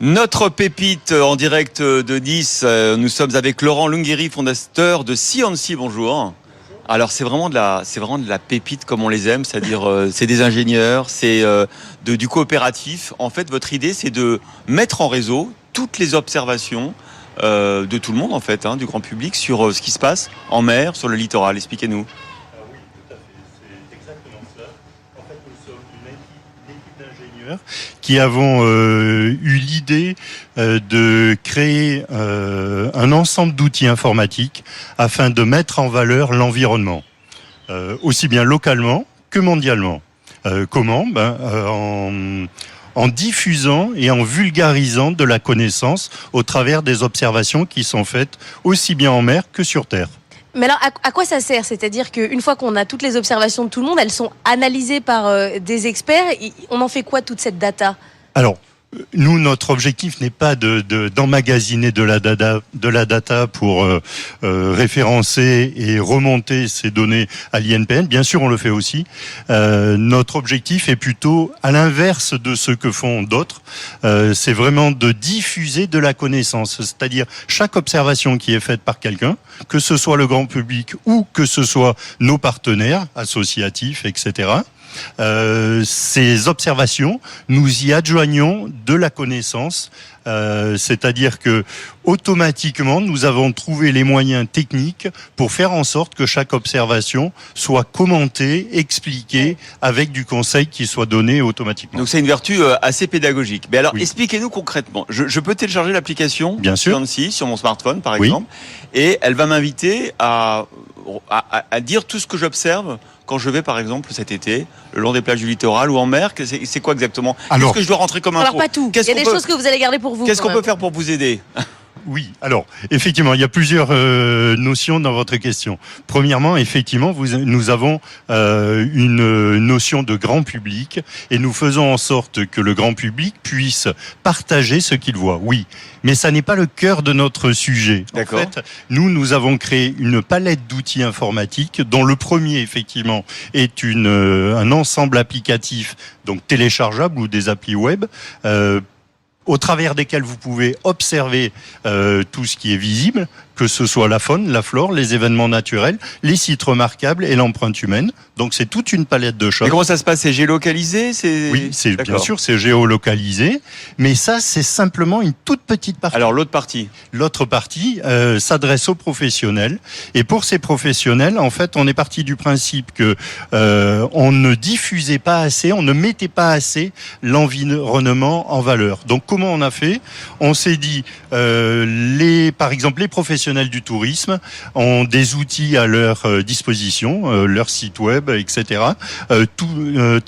Notre pépite en direct de Nice, nous sommes avec Laurent Lungheri, fondateur de Sciency. Bonjour. Alors c'est vraiment de la pépite comme on les aime, c'est-à-dire c'est des ingénieurs, c'est du coopératif. En fait, votre idée, c'est de mettre en réseau toutes les observations de tout le monde, en fait, du grand public, sur ce qui se passe en mer, sur le littoral. Expliquez-nous. Qui avons eu l'idée de créer un ensemble d'outils informatiques afin de mettre en valeur l'environnement, aussi bien localement que mondialement. Comment ? En diffusant et en vulgarisant de la connaissance au travers des observations qui sont faites aussi bien en mer que sur terre. Mais alors, à quoi ça sert ? C'est-à-dire qu'une fois qu'on a toutes les observations de tout le monde, elles sont analysées par des experts. On en fait quoi, toute cette data ? Alors, nous, notre objectif n'est pas d'emmagasiner de la data pour référencer et remonter ces données à l'INPN. Bien sûr, on le fait aussi. Notre objectif est plutôt à l'inverse de ce que font d'autres. C'est vraiment de diffuser de la connaissance. C'est-à-dire, chaque observation qui est faite par quelqu'un, que ce soit le grand public ou que ce soit nos partenaires associatifs, etc., ces observations, nous y adjoignons de la connaissance, c'est-à-dire que automatiquement nous avons trouvé les moyens techniques pour faire en sorte que chaque observation soit commentée, expliquée, avec du conseil qui soit donné automatiquement. Donc c'est une vertu assez pédagogique. Mais alors, oui. Expliquez-nous concrètement. Je peux télécharger l'application Sciency sur mon smartphone, par exemple, et elle va m'inviter à dire tout ce que j'observe quand je vais, par exemple, cet été, le long des plages du littoral ou en mer. C'est quoi exactement ? Qu'est-ce que je dois rentrer comme info ? Alors pas tout, il y a des choses que vous allez garder pour vous. Qu'est-ce qu'on peut faire pour vous aider ? Oui, alors effectivement, il y a plusieurs notions dans votre question. Premièrement, effectivement, nous avons une notion de grand public et nous faisons en sorte que le grand public puisse partager ce qu'il voit. Oui, mais ça n'est pas le cœur de notre sujet. D'accord. En fait, nous avons créé une palette d'outils informatiques dont le premier, effectivement, est un ensemble applicatif, donc téléchargeable ou des applis web, au travers desquels vous pouvez observer tout ce qui est visible, que ce soit la faune, la flore, les événements naturels, les sites remarquables et l'empreinte humaine. Donc c'est toute une palette de choses. Et comment ça se passe ? C'est géolocalisé ? Oui, bien sûr, c'est géolocalisé, mais ça c'est simplement une toute petite partie. Alors l'autre partie ? L'autre partie s'adresse aux professionnels, et pour ces professionnels, en fait, on est parti du principe que on ne diffusait pas assez, on ne mettait pas assez l'environnement en valeur. Donc comment on a fait ? On s'est dit, par exemple, les professionnels du tourisme ont des outils à leur disposition, leur site web, etc. Tout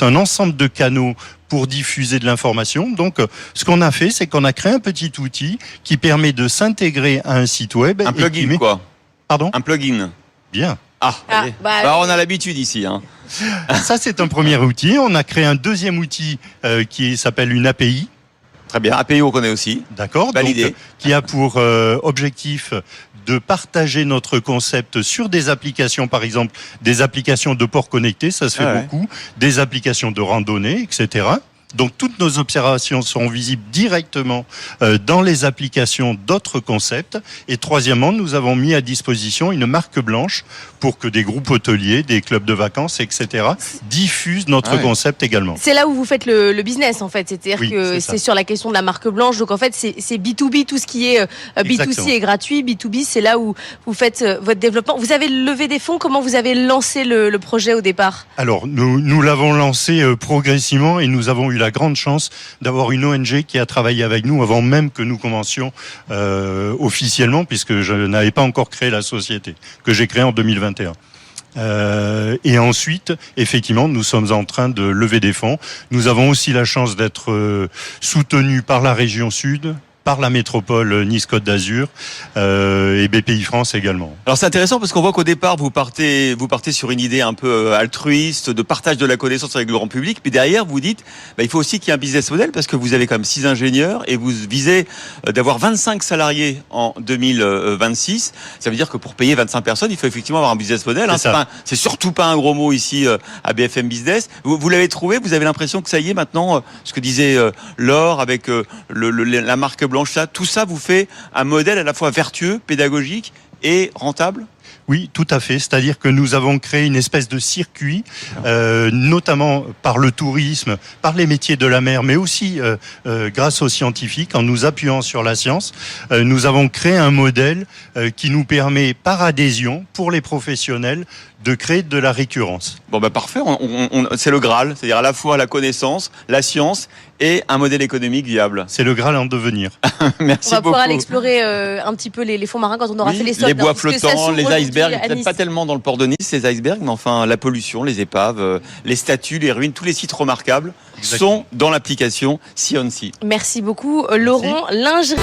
un ensemble de canaux pour diffuser de l'information. Donc, ce qu'on a fait, c'est qu'on a créé un petit outil qui permet de s'intégrer à un site web. Un plugin, quoi. Pardon ? Un plugin. Bien. On a l'habitude ici. Ça, c'est un premier outil. On a créé un deuxième outil qui s'appelle une API. Très bien. API, on connaît aussi. D'accord. Validé. Donc, qui a pour objectif de partager notre concept sur des applications, par exemple, des applications de port connecté, ça se fait beaucoup, des applications de randonnée, etc. Donc, toutes nos observations seront visibles directement dans les applications d'autres concepts. Et troisièmement, nous avons mis à disposition une marque blanche pour que des groupes hôteliers, des clubs de vacances, etc. diffusent notre concept également. C'est là où vous faites le business, en fait. C'est-à-dire que c'est sur la question de la marque blanche. Donc, en fait, c'est B2B, tout ce qui est B2C est gratuit. B2B, c'est là où vous faites votre développement. Vous avez levé des fonds. Comment vous avez lancé le projet au départ ? Alors, nous l'avons lancé progressivement et nous avons eu la grande chance d'avoir une ONG qui a travaillé avec nous avant même que nous commencions officiellement, puisque je n'avais pas encore créé la société, que j'ai créée en 2021. Et ensuite, effectivement, nous sommes en train de lever des fonds. Nous avons aussi la chance d'être soutenus par la région Sud, par la métropole Nice-Côte d'Azur et BPI France également. Alors c'est intéressant parce qu'on voit qu'au départ vous partez sur une idée un peu altruiste de partage de la connaissance avec le grand public, puis derrière vous dites il faut aussi qu'il y ait un business model parce que vous avez quand même 6 ingénieurs et vous visez d'avoir 25 salariés en 2026. Ça veut dire que pour payer 25 personnes, il faut effectivement avoir un business model. C'est surtout pas un gros mot ici à BFM Business. Vous l'avez trouvé, vous avez l'impression que ça y est maintenant, ce que disait Laure avec la marque blanche, tout ça vous fait un modèle à la fois vertueux, pédagogique et rentable? Oui, tout à fait. C'est-à-dire que nous avons créé une espèce de circuit, notamment par le tourisme, par les métiers de la mer, mais aussi grâce aux scientifiques, en nous appuyant sur la science. Nous avons créé un modèle qui nous permet, par adhésion, pour les professionnels, de créer de la récurrence. Bon parfait, c'est le Graal, c'est-à-dire à la fois la connaissance, la science et un modèle économique viable. C'est le Graal en devenir. Merci beaucoup. On va pouvoir aller explorer un petit peu les fonds marins quand on aura fait les sols. Les bois flottants, les icebergs, peut-être pas tellement dans le port de Nice, ces icebergs, mais enfin la pollution, les épaves, les statues, les ruines, tous les sites remarquables sont dans l'application Sea on Sea. Merci beaucoup Laurent Lingerie.